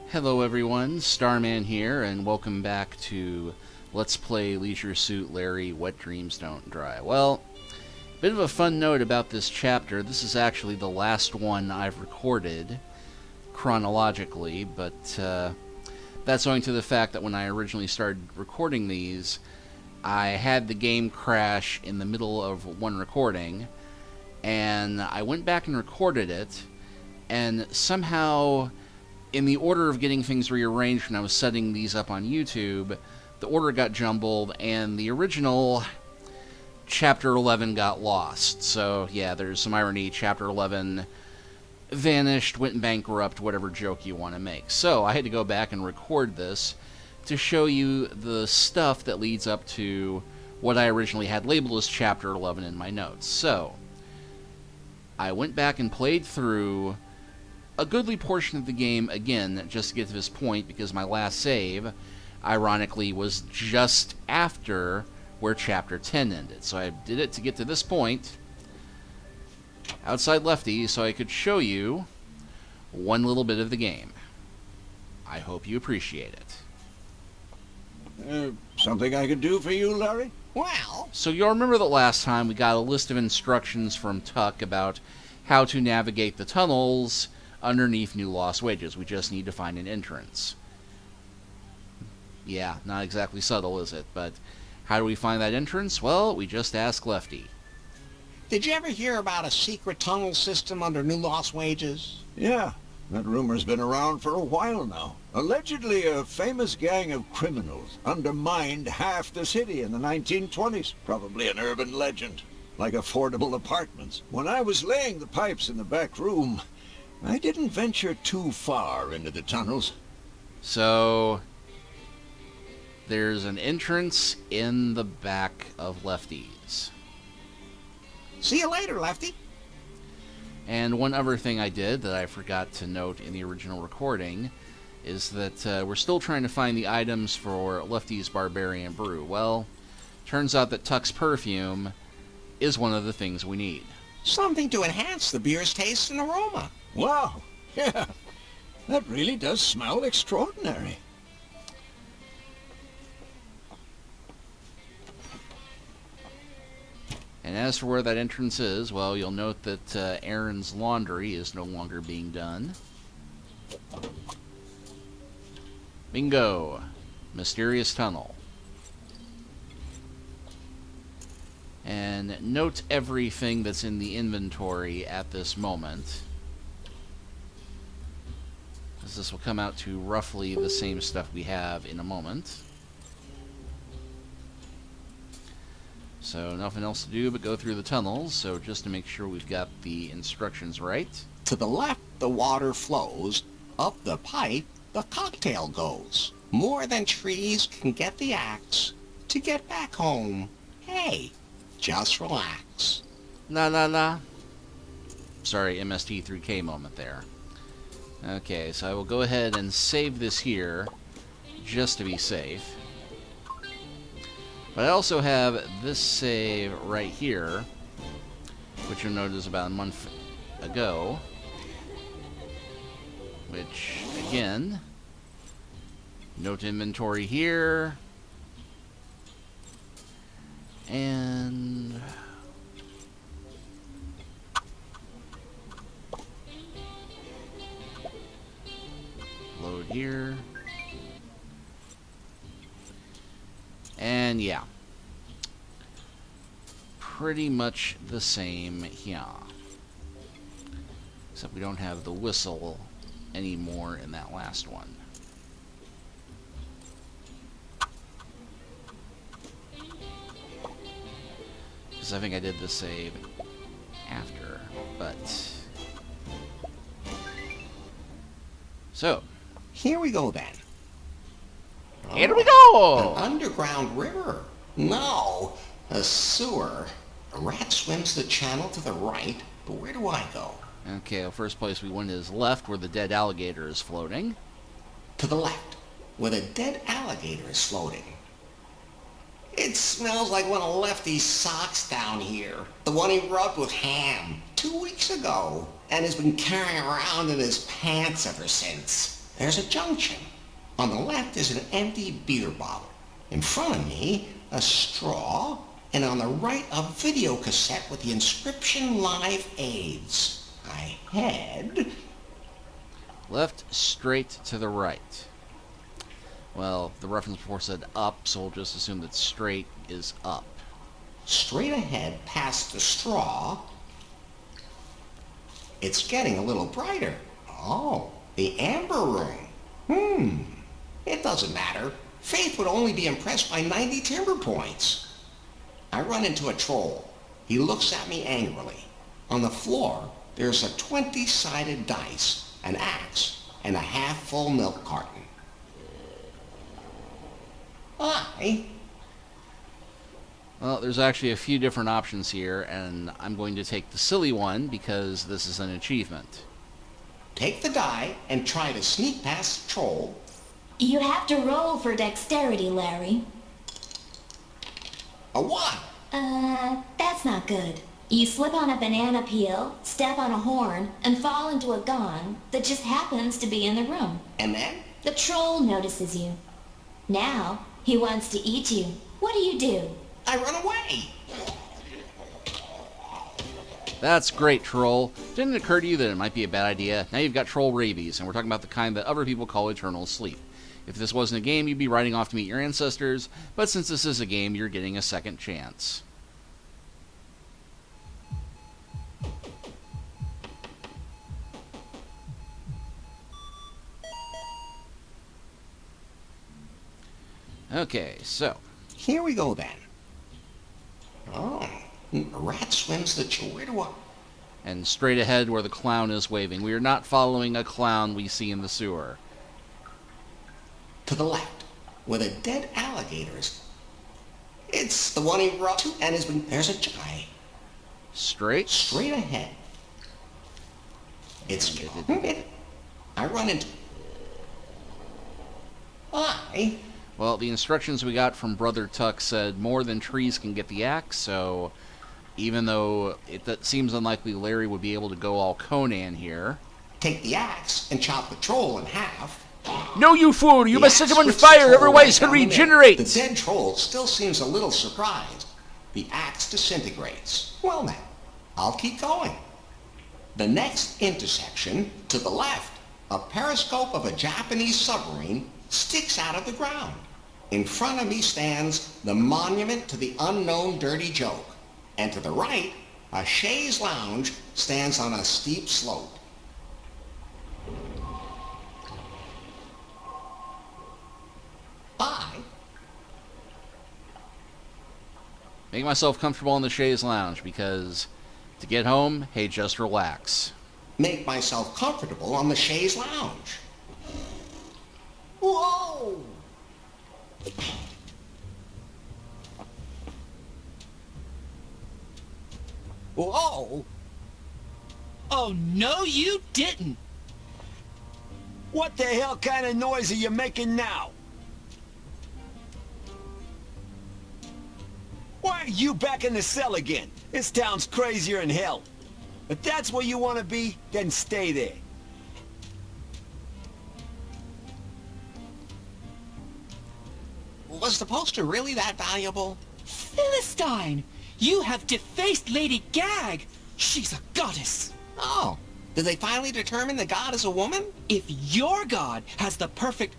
Hello everyone, Starman here, and welcome back to Let's Play Leisure Suit Larry, Wet Dreams Don't Dry. Well, bit of a fun note about this chapter. This is actually the last one I've recorded chronologically, but that's owing to the fact that when I originally started recording these, I had the game crash in the middle of one recording, and I went back and recorded it, and somehow, in the order of getting things rearranged when I was setting these up on YouTube, the order got jumbled, and the original Chapter 11 got lost. So, yeah, there's some irony. Chapter 11 vanished, went bankrupt, whatever joke you want to make. So, I had to go back and record this to show you the stuff that leads up to what I originally had labeled as Chapter 11 in my notes. So, I went back and played through a goodly portion of the game again just to get to this point, because my last save, ironically, was just after where Chapter 10 ended. So I did it to get to this point, outside Lefty, so I could show you one little bit of the game. I hope you appreciate it. Something I could do for you, Larry? Well, So you'll remember that last time we got a list of instructions from Tuck about how to navigate the tunnels underneath New Lost Wages. We just need to find an entrance. Yeah, not exactly subtle, is it? But how do we find that entrance? Well, we just ask Lefty. did you ever hear about a secret tunnel system under New Lost Wages? Yeah, that rumor's been around for a while now. Allegedly, a famous gang of criminals undermined half the city in the 1920s. Probably an urban legend, like affordable apartments. When I was laying the pipes in the back room, I didn't venture too far into the tunnels. So, there's an entrance in the back of Lefty's. See you later, Lefty. And one other thing I did that I forgot to note in the original recording is that we're still trying to find the items for Lefty's Barbarian Brew. Well, turns out that Tuck's perfume is one of the things we need. Something to enhance the beer's taste and aroma. Wow, yeah, that really does smell extraordinary. And as for where that entrance is, well, you'll note that Aaron's laundry is no longer being done. Bingo! Mysterious tunnel. And note everything that's in the inventory at this moment, as this will come out to roughly the same stuff we have in a moment. So nothing else to do but go through the tunnels, so just to make sure we've got the instructions right. To the left, the water flows. Up the pipe, the cocktail goes. More than trees can get the axe to get back home. Hey, just relax. La. Sorry, MST3K moment there. Okay, so I will go ahead and save this here, just to be safe. But I also have this save right here, which you'll notice about a month ago. Which, again, note inventory here. And load here. And yeah, pretty much the same here. Except we don't have the whistle anymore in that last one. Because I think I did the save after, but... So. Here we go then. Here we go! An underground river? No, a sewer. A rat swims the channel to the right, but where do I go? Okay, well, first place we went is left, where the dead alligator is floating. To the left, where the dead alligator is floating. It smells like one of Lefty's socks down here. The one he rubbed with ham 2 weeks ago, and has been carrying around in his pants ever since. there's a junction. On the left is an empty beer bottle. In front of me, a straw, and on the right, a video cassette with the inscription Live AIDS. I head... Left, straight, to the right. Well, the reference before said up, so we'll just assume that straight is up. Straight ahead past the straw. It's getting a little brighter. Oh, the amber room. It doesn't matter. Faith would only be impressed by 90 timber points. I run into a troll. He looks at me angrily. On the floor, there's a 20-sided dice, an axe, and a half-full milk carton. Well, there's actually a few different options here, and I'm going to take the silly one because this is an achievement. Take the die and try to sneak past the troll. You have to roll for dexterity, Larry. A 1. That's not good. You slip on a banana peel, step on a horn, and fall into a gong that just happens to be in the room. And then? The troll notices you. Now, he wants to eat you. What do? I run away. That's great, troll. Didn't it occur to you that it might be a bad idea? Now you've got troll rabies, and we're talking about the kind that other people call eternal sleep. If this wasn't a game, you'd be riding off to meet your ancestors, but since this is a game, you're getting a second chance. Okay, so. Here we go then. Oh, a rat swims the Chihuahua. And straight ahead where the clown is waving. We are not following a clown we see in the sewer. To the left, where the dead alligator is. It's the one he brought to, and there's a guy. Straight? Straight ahead. It's... I run into... Well, the instructions we got from Brother Tuck said more than trees can get the axe, so even though that seems unlikely Larry would be able to go all Conan here. Take the axe and chop the troll in half. No, you fool! You must set him on fire, otherwise he'll regenerate! The dead troll still seems a little surprised. The axe disintegrates. Well then, I'll keep going. The next intersection, to the left, a periscope of a Japanese submarine sticks out of the ground. In front of me stands the monument to the unknown dirty joke. And to the right, a chaise lounge stands on a steep slope. Make myself comfortable in the chaise lounge, because to get home, hey, just relax. Make myself comfortable on the chaise lounge. Whoa! Whoa! Oh, no, you didn't! What the hell kind of noise are you making now? Why are you back in the cell again? This town's crazier than hell. If that's where you want to be, then stay there. Was the poster really that valuable? Philistine! You have defaced Lady Gag! She's a goddess! Oh, did they finally determine the god is a woman? If your god has the perfect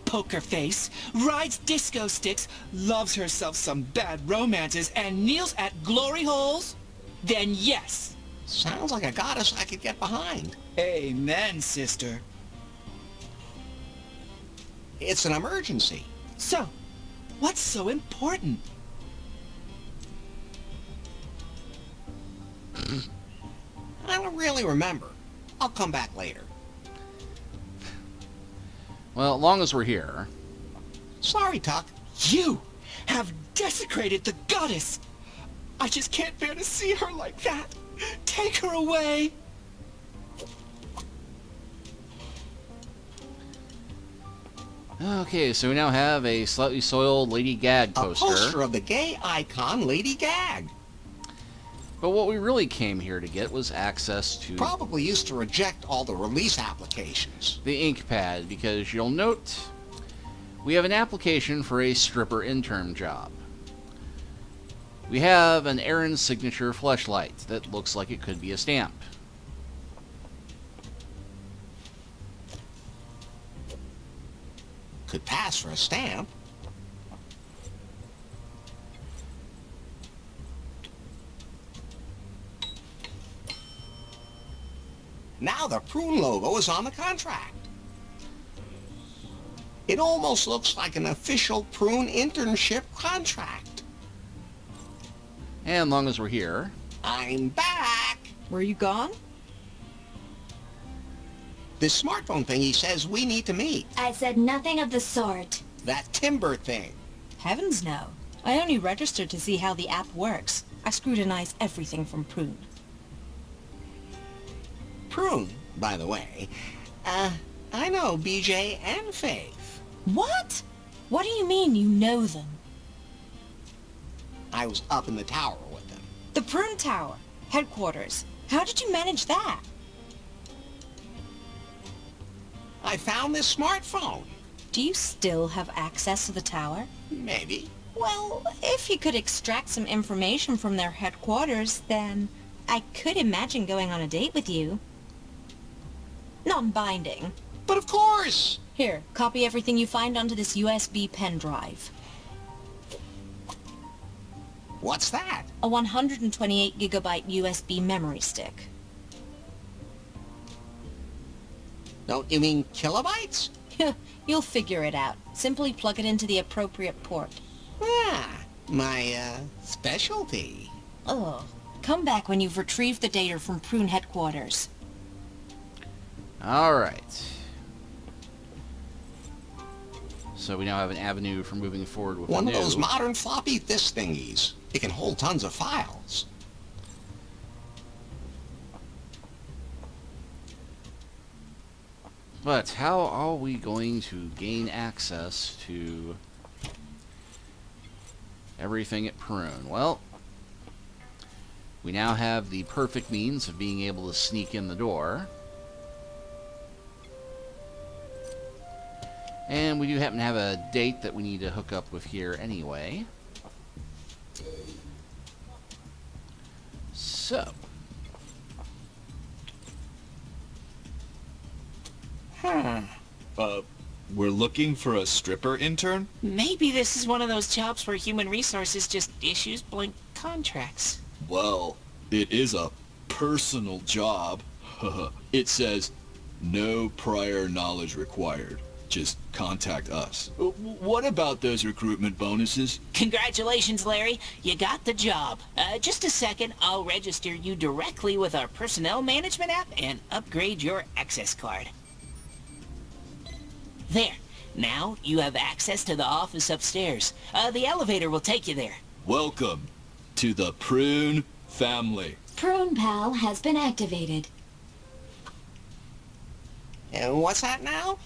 poker face, rides disco sticks, loves herself some bad romances, and kneels at glory holes, then yes. Sounds like a goddess I could get behind. Amen, sister. It's an emergency. So, what's so important? I don't really remember. I'll come back later. Well, as long as we're here. Sorry, Tuck. You have desecrated the goddess! I just can't bear to see her like that! Take her away! Okay, so we now have a slightly soiled Lady Gag poster. A poster of the gay icon Lady Gag. But what we really came here to get was access to Probably used to reject all the release applications. the ink pad, because you'll note we have an application for a stripper intern job. We have an Aaron signature fleshlight that looks like it could be a stamp. Could pass for a stamp. Now the Prune logo is on the contract. It almost looks like an official Prune internship contract. And long as we're here, I'm back. Were you gone? This smartphone thingy says we need to meet. I said nothing of the sort. That timber thing. Heavens no. I only registered to see how the app works. I scrutinize everything from Prune. Prune, by the way. I know BJ and Faith. What? What do you mean you know them? I was up in the tower with them. The Prune Tower, headquarters. How did you manage that? I found this smartphone. Do you still have access to the tower? Maybe. Well, if you could extract some information from their headquarters, then I could imagine going on a date with you. Non-binding. But of course! Here, copy everything you find onto this USB pen drive. What's that? A 128 gigabyte USB memory stick. Don't you mean kilobytes? You'll figure it out. Simply plug it into the appropriate port. Ah, my, specialty. Ugh. Come back when you've retrieved the data from Prune headquarters. alright. So we now have an avenue for moving forward with One the of those new. modern floppy disk thingies. It can hold tons of files. But how are we going to gain access to everything at Prune? Well, we now have the perfect means of being able to sneak in the door. And we do happen to have a date that we need to hook up with here anyway. So, We're looking for a stripper intern? Maybe this is one of those jobs where human resources just issues blank contracts. Well, it is a personal job. It says, no prior knowledge required. Just contact us. What about those recruitment bonuses? Congratulations, Larry. You got the job. Just a second. I'll register you directly with our personnel management app and upgrade your access card. There. Now you have access to the office upstairs. The elevator will take you there. Welcome to the Prune family. Prune Pal has been activated. And what's that now?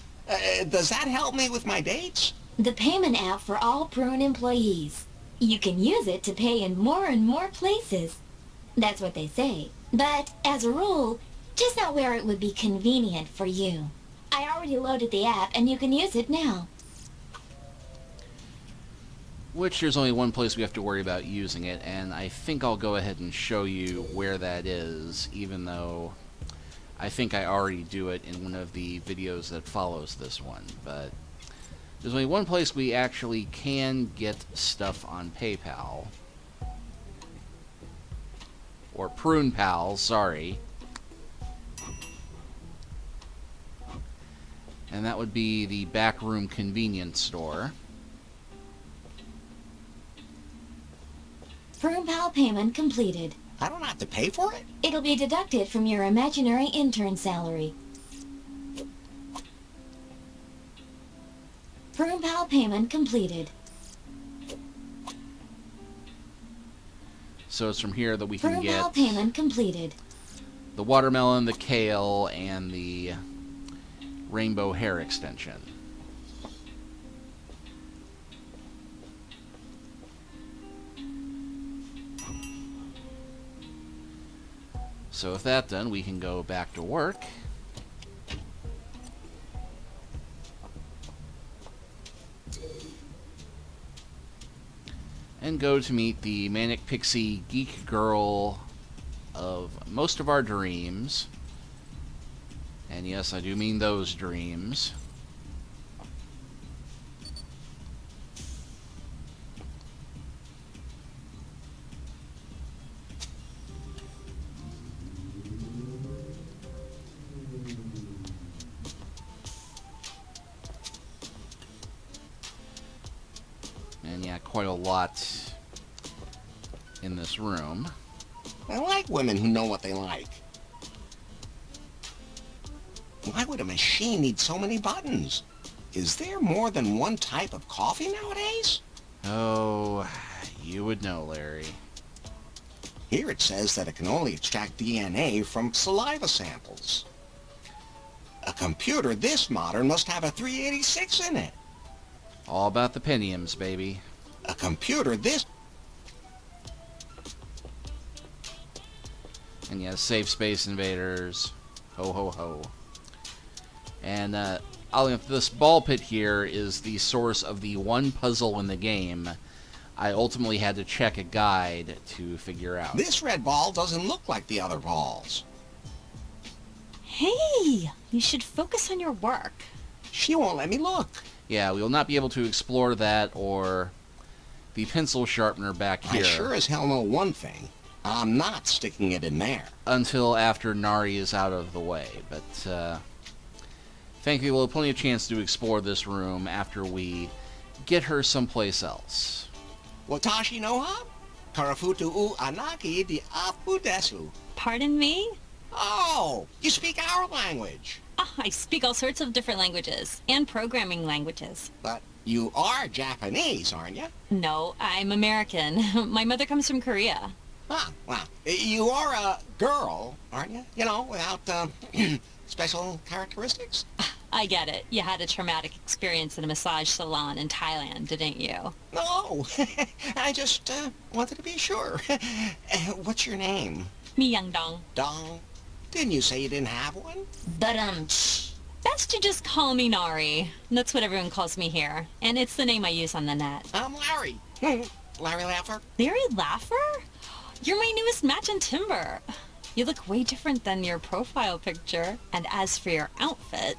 Does that help me with my dates? The payment app for all Prune employees. You can use it to pay in more and more places. That's what they say. But, as a rule, just not where it would be convenient for you. I already loaded the app, and you can use it now. which there's only one place we have to worry about using it, and I think I'll go ahead and show you where that is, even though I think I already do it in one of the videos that follows this one. But there's only one place we actually can get stuff on PayPal. Or Prune Pal, sorry. And that would be the Backroom Convenience Store. Prune Pal payment completed. I don't have to pay for it? It'll be deducted from your imaginary intern salary. Prune Pal payment completed. So it's from here that we can Prune Pal get payment completed. the watermelon, the kale, and the rainbow hair extension. So with that done, we can go back to work. And go to meet the manic pixie geek girl of most of our dreams. And yes, I do mean those dreams. And yeah, quite a lot in this room. I like women who know what they like. Why would a machine need so many buttons? Is there more than one type of coffee nowadays? Oh, you would know, Larry. Here it says that it can only extract DNA from saliva samples. A computer this modern must have a 386 in it. All about the Pentiums, baby. A computer this... And yeah, save Space Invaders. Ho, ho, ho. And this ball pit here is the source of the one puzzle in the game I ultimately had to check a guide to figure out. This red ball doesn't look like the other balls. Hey, you should focus on your work. She won't let me look. Yeah, we will not be able to explore that or the pencil sharpener back here. I sure as hell know one thing. I'm not sticking it in there. Until after Nari is out of the way. But thankfully we'll have plenty of chance to explore this room after we get her someplace else. Watashi no ha? Karafutu u anaki di apu desu. Pardon me? Oh, you speak our language. Oh, I speak all sorts of different languages and programming languages. But you are Japanese, aren't you? No, I'm American. My mother comes from Korea. Ah, well, you are a girl, aren't you? You know, without special characteristics? I get it. You had a traumatic experience in a massage salon in Thailand, didn't you? No, I just wanted to be sure. What's your name? Mi Young Dong. Dong? Didn't you say you didn't have one? But, Best you just call me Nari. That's what everyone calls me here. And it's the name I use on the net. I'm Larry. Larry Laffer. Larry Laffer? You're my newest match in Timber. You look way different than your profile picture. And as for your outfit...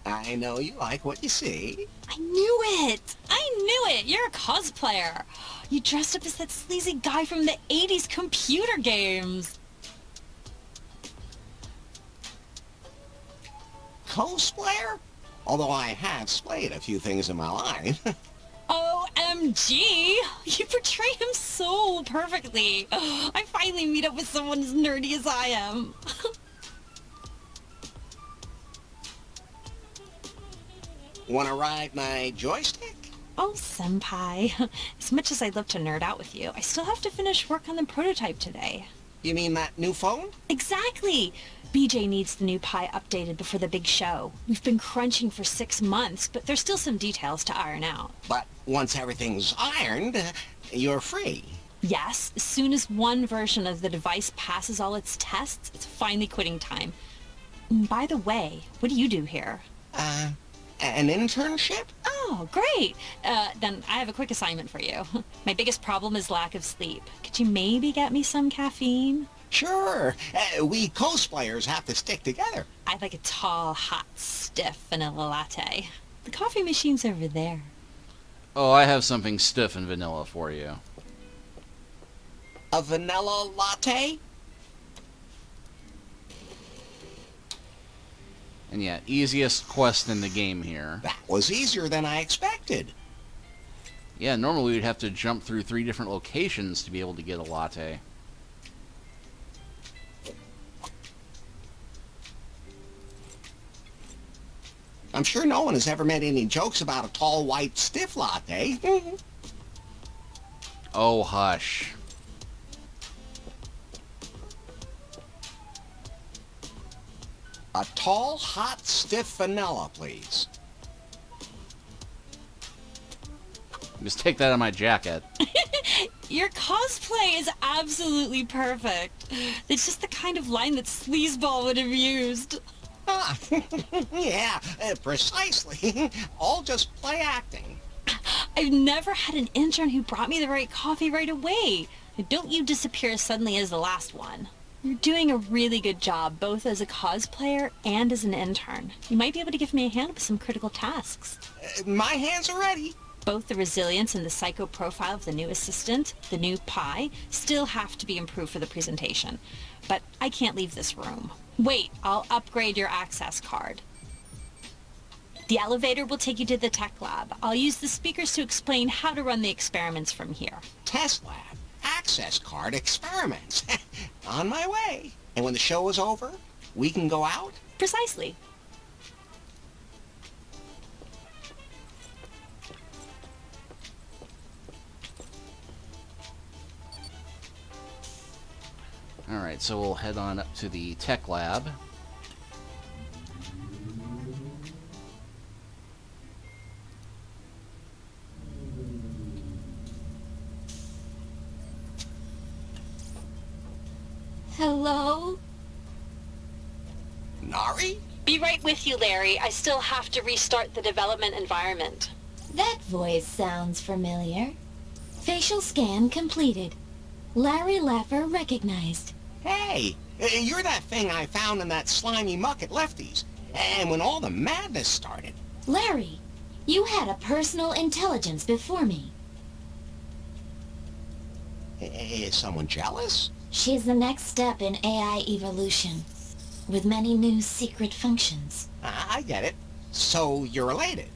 I know you like what you see. I knew it! I knew it! You're a cosplayer! You dressed up as that sleazy guy from the 80s computer games! Cosplayer? Although I have splayed a few things in my life. OMG! You portray him so perfectly! I finally meet up with someone as nerdy as I am. Wanna ride my joystick? Oh, senpai. As much as I'd love to nerd out with you, I still have to finish work on the prototype today. You mean that new phone? Exactly! BJ needs the new Pi updated before the big show. We've been crunching for 6 months, but there's still some details to iron out. But once everything's ironed, you're free. Yes, as soon as one version of the device passes all its tests, it's finally quitting time. And by the way, what do you do here? An internship? Oh, great! Then I have a quick assignment for you. My biggest problem is lack of sleep. Could you maybe get me some caffeine? Sure. We cosplayers have to stick together. I'd like a tall, hot, stiff vanilla latte. The coffee machine's over there. Oh, I have something stiff and vanilla for you. A vanilla latte? And yeah, easiest quest in the game here. That was easier than I expected. Yeah, normally we'd have to jump through 3 different locations to be able to get a latte. I'm sure no one has ever made any jokes about a tall, white, stiff latte. Oh, hush. A tall, hot, stiff vanilla, please. Just take that on my jacket. your cosplay is absolutely perfect. It's just the kind of line that Sleazeball would have used. Ah, yeah, precisely. All just play acting. I've never had an intern who brought me the right coffee right away. Don't you disappear as suddenly as the last one. You're doing a really good job, both as a cosplayer and as an intern. You might be able to give me a hand with some critical tasks. My hands are ready. Both the resilience and the psycho profile of the new assistant, the new Pi, still have to be improved for the presentation. But I can't leave this room. Wait, I'll upgrade your access card. The elevator will take you to the tech lab. I'll use the speakers to explain how to run the experiments from here. Test lab, access card, experiments. On my way. And when the show is over, we can go out? Precisely. Alright, so we'll head on up to the tech lab. Hello? Nari? Be right with you, Larry. I still have to restart the development environment. That voice sounds familiar. Facial scan completed. Larry Laffer recognized. Hey, you're that thing I found in that slimy muck at Lefty's. And when all the madness started. Larry, you had a personal intelligence before me. Is someone jealous? She's the next step in AI evolution, with many new secret functions. I get it. So you're related.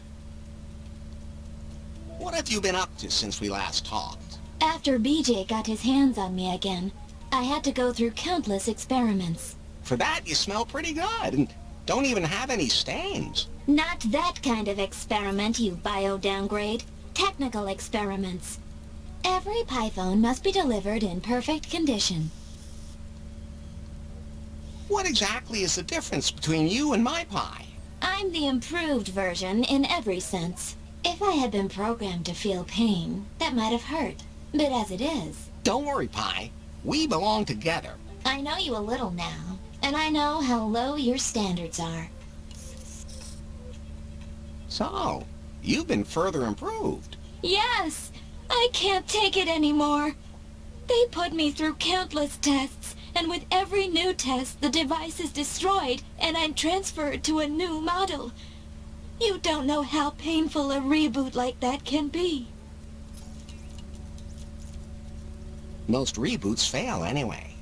What have you been up to since we last talked? After BJ got his hands on me again, I had to go through countless experiments. For that, you smell pretty good, and don't even have any stains. Not that kind of experiment, you bio-downgrade. Technical experiments. Every python must be delivered in perfect condition. What exactly is the difference between you and my pie? I'm the improved version in every sense. If I had been programmed to feel pain, that might have hurt. But as it is... Don't worry, Pie. We belong together. I know you a little now, and I know how low your standards are. So, you've been further improved. Yes! I can't take it anymore. They put me through countless tests, and with every new test, the device is destroyed, and I'm transferred to a new model. You don't know how painful a reboot like that can be. Most reboots fail anyway.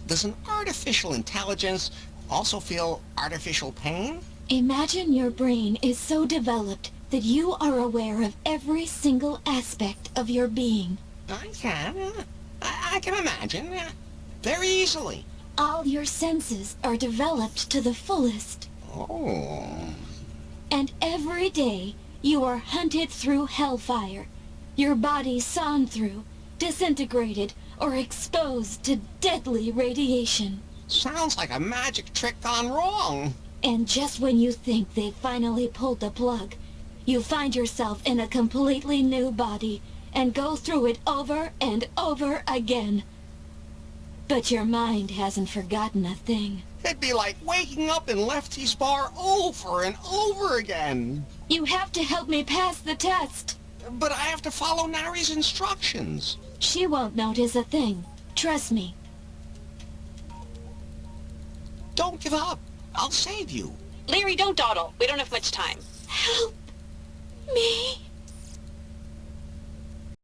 Does an artificial intelligence also feel artificial pain? Imagine your brain is so developed that you are aware of every single aspect of your being. I can. I can imagine. Very easily. All your senses are developed to the fullest. Oh. And every day, you are hunted through hellfire, your body sawn through, disintegrated, or exposed to deadly radiation. Sounds like a magic trick gone wrong. And just when you think they've finally pulled the plug, you find yourself in a completely new body and go through it over and over again. But your mind hasn't forgotten a thing. It'd be like waking up in Lefty's bar over and over again. You have to help me pass the test. But I have to follow Nari's instructions. She won't notice a thing. Trust me. Don't give up. I'll save you. Larry, don't dawdle. We don't have much time. Help me.